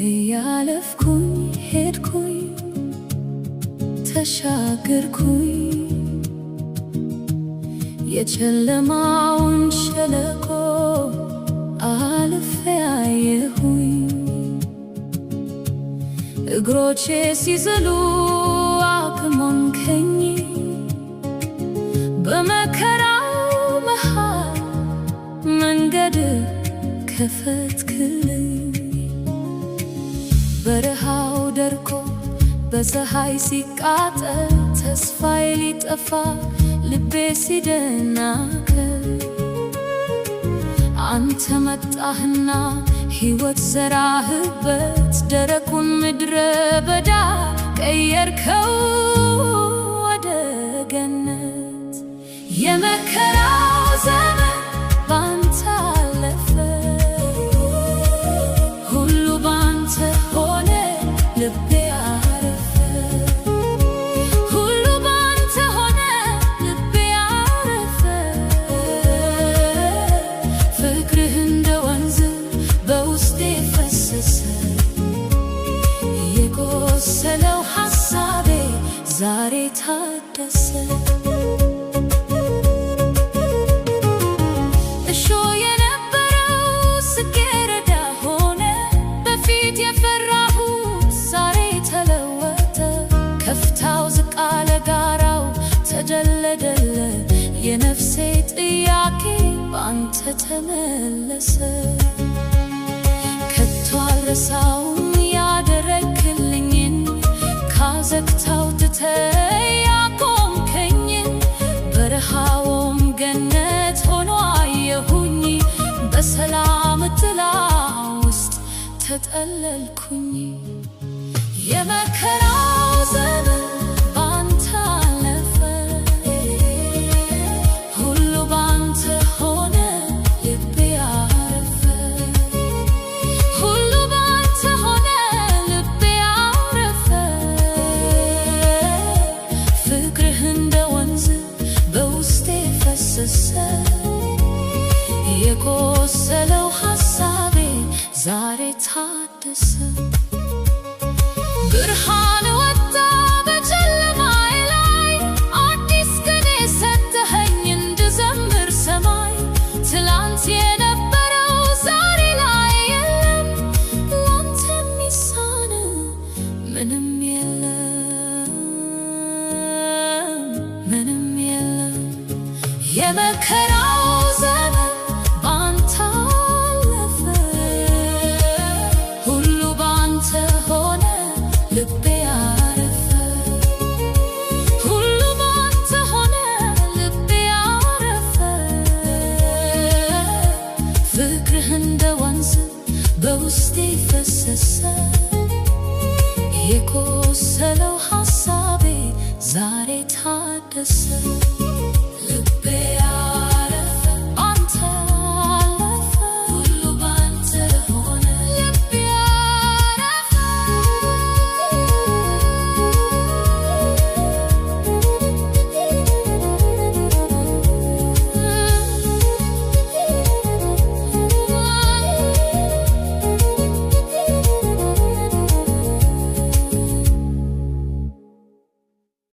እያለፍኩኝ ሄድኩኝ ተሻገርኩኝ የጨለማውን ሸለቆ አልፌ አየሁኝ። እግሮቼ ሲዝሉ አቅሞንከኝ በመከራው መሃል መንገድ ከፈትክልኝ። በረሃው ደርቆ በፀሐይ ሲቃጠል ተስፋዬ ሊጠፋ ልቤ ሲደናከል አንተ መጣህና ሕይወት ዘራህበት ደረቁን ምድረ በዳ ቀየርከው ወደ ገነት። የመከራው ዘመን ባንተ አለፈ፣ ሁሉ ባንተ ሆነ ልቤ አረፈ። ሁሉ ባንተ ሆነ ልቤ አረፈ። ፍቅርህ እንደ ወንዝ በውስጤ ፈሰሰ። የቆሰለው ሐሳቤ ዛሬ ታደሰ። እሾህ የነበረው ጽጌረዳ ሆነ፣ በፊት የፈራሁት ዛሬ ተለወጠ። ከፍታው ዝቅ አለ፣ ጋራው ተደለደለ። የነፍሴ ጥያቄ ባንተ ተመለሰ። ከቶ አልረሳውም ያደረግክልኝን፣ ካዘግታው ትተህ ያቆምከኝን። በረሃውም ገነት ሆኖ አየሁኝ፣ በሰላም ጥላ ውስጥ ተጠለልኩኝ። የመከራው ዘመን ባንተ አለፈ፣ ሁሉ ባንተ ሆነ ልቤ አረፈ። ሁሉ ባንተ ሆነ ልቤ አረፈ። ፍቅርህ እንደ ወንዝ በውስጤ ፈሰሰ። የቆሰለው ሐሳቤ ዛሬ ታደሰ። ብርሃን ወጣ በጨለማዬ ላይ፣ አዲስ ቅኔ ሰጠኸኝ እንድዘምር ሰማይ። ትላንት የነበረው ዛሬ ላይ የለም፣ ላንተ የሚሳን ምንም የለም፣ ምንም የለም። የመከራው ዘመን ባንተ አለፈ፣ ሁሉ ባንተ ሆነ ልቤ አረፈ። ሁሉ ባንተ ሆነ ልቤ አረፈ። ፍቅርህ እንደ ወንዝ በውስጤ ፈሰሰ። የቆሰለው ሐሳቤ ዛሬ ታደሰ።